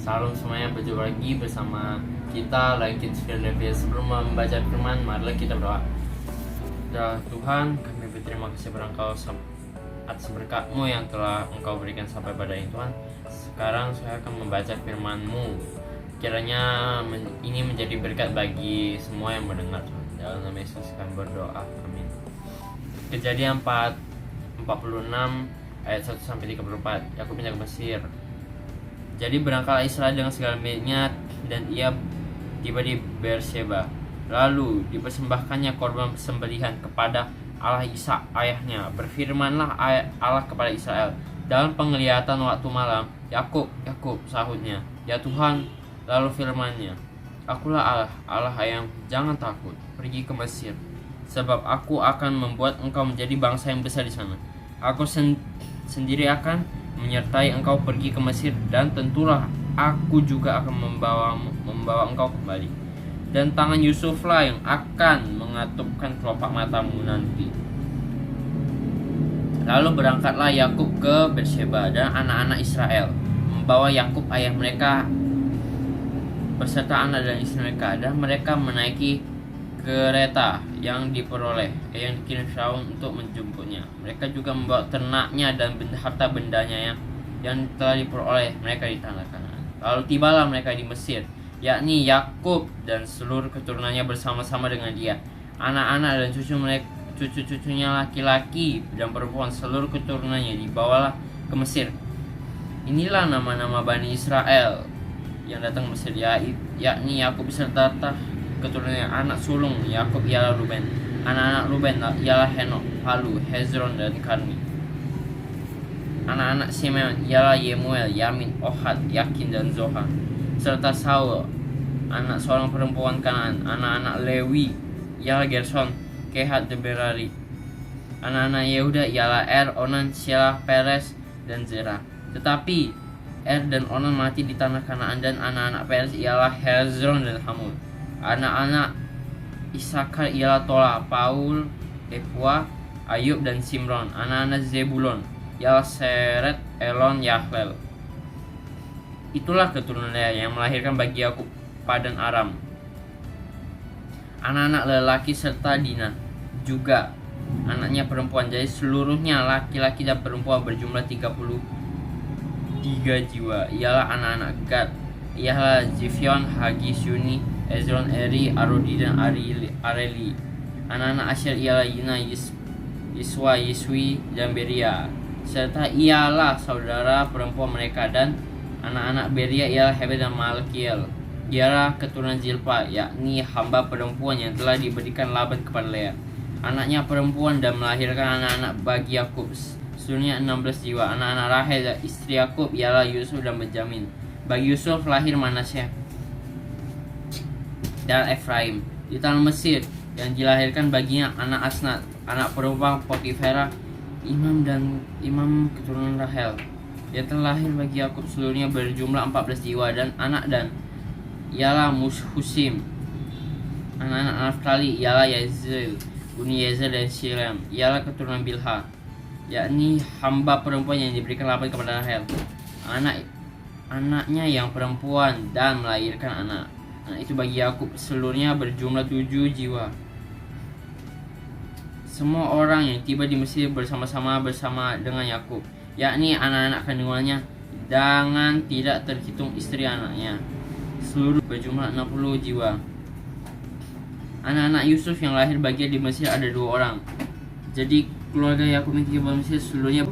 Salam semuanya, berjumpa lagi bersama kita Langkit Philadelphia. Sebelum membaca firman, marilah kita berdoa. Ya Tuhan, kami berterima kasih pada Engkau atas berkat-Mu yang telah Engkau berikan sampai pada ini Tuhan. Sekarang saya akan membaca firman-Mu. Kiranya ini menjadi berkat bagi semua yang mendengar Tuhan. Dalam nama Yesus kami berdoa, amin. Kejadian 46 ayat 1-34. Yakub pindah ke Mesir. Jadi berangkatlah Israel dengan segala miliknya, dan ia tiba di Beersheba. Lalu dipersembahkannya korban sembelihan kepada Allah Ishak ayahnya. Berfirmanlah Allah kepada Israel dalam penglihatan waktu malam, Yakub, Yakub, sahutnya. Ya Tuhan. Lalu firman-Nya, Akulah Allah, Allah ayam, jangan takut, pergi ke Mesir, sebab aku akan membuat engkau menjadi bangsa yang besar di sana. Aku sendiri akan menyertai engkau pergi ke Mesir, dan tentulah aku juga akan membawa engkau kembali. Dan tangan Yusuflah yang akan mengatupkan kelopak matamu nanti. Lalu berangkatlah Yakub ke Beersheba dan anak-anak Israel membawa Yakub ayah mereka beserta anak dan istri mereka, dan mereka menaiki kereta yang dikirim Firaun untuk menjemputnya. Mereka juga membawa ternaknya dan harta bendanya yang telah diperoleh mereka di tanah Kanaan. Lalu tibalah mereka di Mesir, yakni Yakub dan seluruh keturunannya bersama-sama dengan dia, anak-anak dan cucu-cucunya laki-laki dan perempuan, seluruh keturunannya dibawalah ke Mesir. Inilah nama-nama Bani Israel yang datang ke Mesir, yakni Yakub beserta keturunannya. Anak sulung Yakub ialah Ruben. Anak-anak Ruben ialah Henok, Palu, Hezron, dan Karmi. Anak-anak Simeon ialah Yemuel, Yamin, Ohad, Yakin, dan Zoha, serta Saul, anak seorang perempuan Kanaan. Anak-anak Lewi ialah Gerson, Kehat, dan Merari. Anak-anak Yehuda ialah Onan, Shelah, Peres, dan Zerah. Tetapi dan Onan mati di tanah Kanaan, dan anak-anak Peres ialah Hezron dan Hamul. Anak-anak Isakar ialah Tola, Paul, Epua, Ayub, dan Simron. Anak-anak Zebulon ialah Seret, Elon, Yahlel. Itulah keturunan Lea yang melahirkan bagi Yakub Padan Aram. Anak-anak lelaki serta Dina juga anaknya perempuan. Jadi seluruhnya laki-laki dan perempuan berjumlah 33 jiwa. Ialah anak-anak Gad, ialah Zifion, Hagis, Yuni, Ezron, Eri, Arodi, dan Areli. Anak-anak Asher ialah Yina, Yiswa, Yiswi, dan Beria, serta ialah saudara perempuan mereka. Dan anak-anak Beria ialah Heber dan Malkiel. Ialah keturunan Zilpa, yakni hamba perempuan yang telah diberikan Laban kepada Lea, anaknya perempuan, dan melahirkan anak-anak bagi Yakub, seluruhnya 16 jiwa. Anak-anak Rahel, istri Yakub, ialah Yusuf dan Benjamin. Bagi Yusuf lahir Manasye dan Efraim di tanah Mesir, yang dilahirkan baginya anak Asnat, anak perempuan Potifera, imam keturunan Rahel. Dia telah lahir bagi Yakub seluruhnya berjumlah 14 jiwa. Dan anak Dan ialah Husim. Anak-anak Naftali ialah Yazil, Buni Yezer, dan Shilem. Ialah keturunan Bilha, yakni hamba perempuan yang diberikan Laban kepada Rahel, anaknya yang perempuan, dan melahirkan anak itu bagi Yakub seluruhnya berjumlah 7 jiwa. Semua orang yang tiba di Mesir bersama dengan Yakub, yakni anak-anak kandungannya, dengan tidak terhitung istri anaknya, seluruh berjumlah 60 jiwa. Anak-anak Yusuf yang lahir bagi di Mesir ada 2 orang. Jadi keluarga Yakub yang tiba di Mesir seluruhnya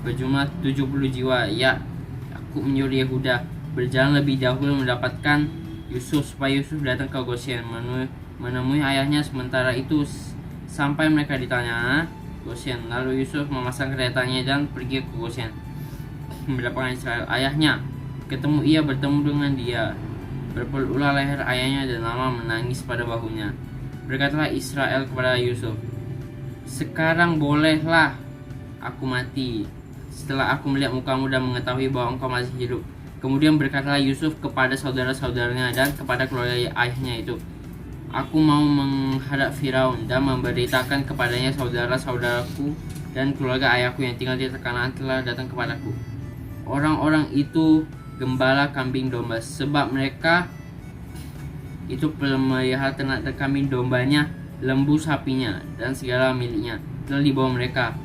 berjumlah 70 jiwa. Yakub menyuruh Yehuda berjalan lebih dahulu mendapatkan Yusuf, supaya Yusuf datang ke Goshen menemui ayahnya. Sementara itu sampai mereka di tanah Goshen. Lalu Yusuf memasang keretanya dan pergi ke Goshen mendapatkan Israel ayahnya. Ia bertemu dengan dia, berpeluklah leher ayahnya dan lama menangis pada bahunya. Berkatalah Israel kepada Yusuf, sekarang bolehlah aku mati, setelah aku melihat mukamu dan mengetahui bahwa engkau masih hidup. Kemudian berkatalah Yusuf kepada saudara-saudaranya dan kepada keluarga ayahnya itu, aku mau menghadap Firaun dan memberitakan kepadanya saudara-saudaraku dan keluarga ayahku yang tinggal di Kanaan telah datang kepadaku. Orang-orang itu gembala kambing domba, sebab mereka itu pemelihara ternak dan kambing dombanya, lembu sapinya, dan segala miliknya telah dibawa mereka.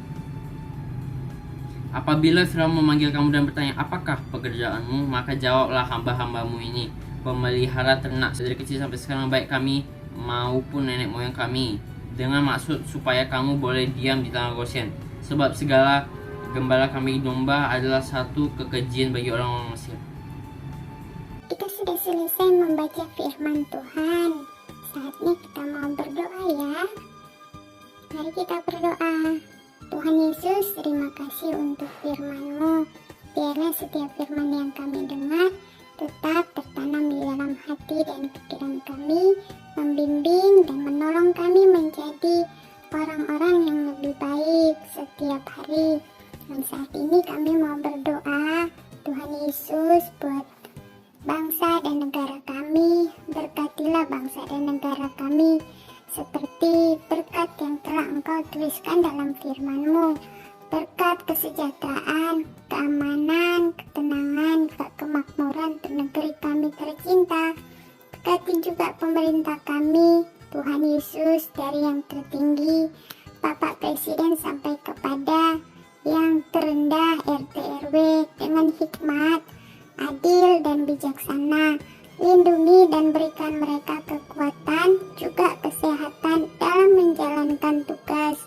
Apabila Firaun memanggil kamu dan bertanya, apakah pekerjaanmu? Maka jawablah, hamba-hambamu ini pemelihara ternak dari kecil sampai sekarang, baik kami maupun nenek moyang kami, dengan maksud supaya kamu boleh diam di tanah Goshen. Sebab segala gembala kambing domba adalah satu kekejian bagi orang-orang Mesir. Kita sudah selesai membaca firman Tuhan. Saatnya kita mau berdoa ya. Mari kita berdoa. Tuhan Yesus, terima kasih untuk firman-Mu. Biarlah setiap firman yang kami dengar tetap tertanam di dalam hati dan pikiran kami, membimbing dan menolong kami menjadi orang-orang yang lebih baik setiap hari. Dan saat ini kami mau berdoa, Tuhan Yesus, buat bangsa dan negara kami. Berkatilah bangsa dan negara kami seperti berkat yang telah Engkau tuliskan dalam firman-Mu. Berkat kesejahteraan, keamanan, ketenangan, kemakmuran untuk negeri kami tercinta. Berkati juga pemerintah kami, Tuhan Yesus, dari yang tertinggi, Bapak Presiden, sampai kepada yang terendah RT RW, dengan hikmat, adil dan bijaksana. Lindungi dan berikan mereka kekuatan, juga kesehatan dalam menjalankan tugas.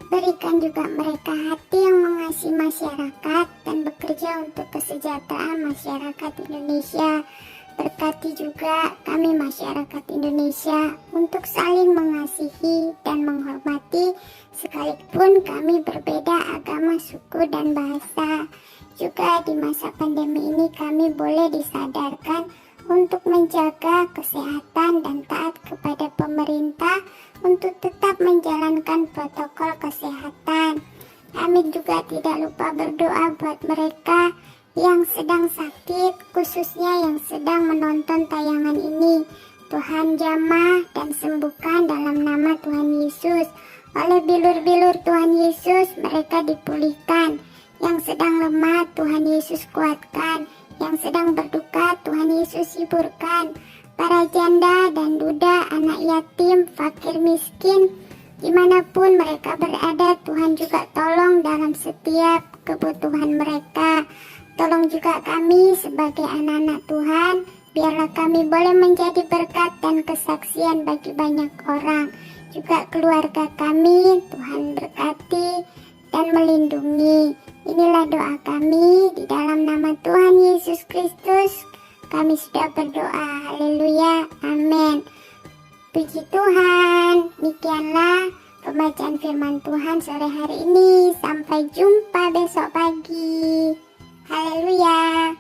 Berikan juga mereka hati yang mengasihi masyarakat dan bekerja untuk kesejahteraan masyarakat Indonesia. Berkati juga kami masyarakat Indonesia untuk saling mengasihi dan menghormati, sekalipun kami berbeda agama, suku, dan bahasa. Juga di masa pandemi ini kami boleh disadarkan untuk menjaga kesehatan dan taat kepada pemerintah untuk tetap menjalankan protokol kesehatan. Kami juga tidak lupa berdoa buat mereka yang sedang sakit, khususnya yang sedang menonton tayangan ini. Tuhan jamah dan sembuhkan dalam nama Tuhan Yesus. Oleh bilur-bilur Tuhan Yesus mereka dipulihkan. Yang sedang lemah Tuhan Yesus kuatkan. Yang sedang berduka Tuhan Yesus hiburkan. Para janda dan duda, anak yatim, fakir miskin, dimanapun mereka berada, Tuhan juga tolong dalam setiap kebutuhan mereka. Tolong juga kami sebagai anak-anak Tuhan, biarlah kami boleh menjadi berkat dan kesaksian bagi banyak orang. Juga keluarga kami, Tuhan berkati dan melindungi. Inilah doa kami di dalam nama Tuhan Yesus Kristus. Kami sudah berdoa. Haleluya. Amin. Puji Tuhan. Demikianlah pembacaan firman Tuhan sore hari ini. Sampai jumpa besok pagi. Haleluya.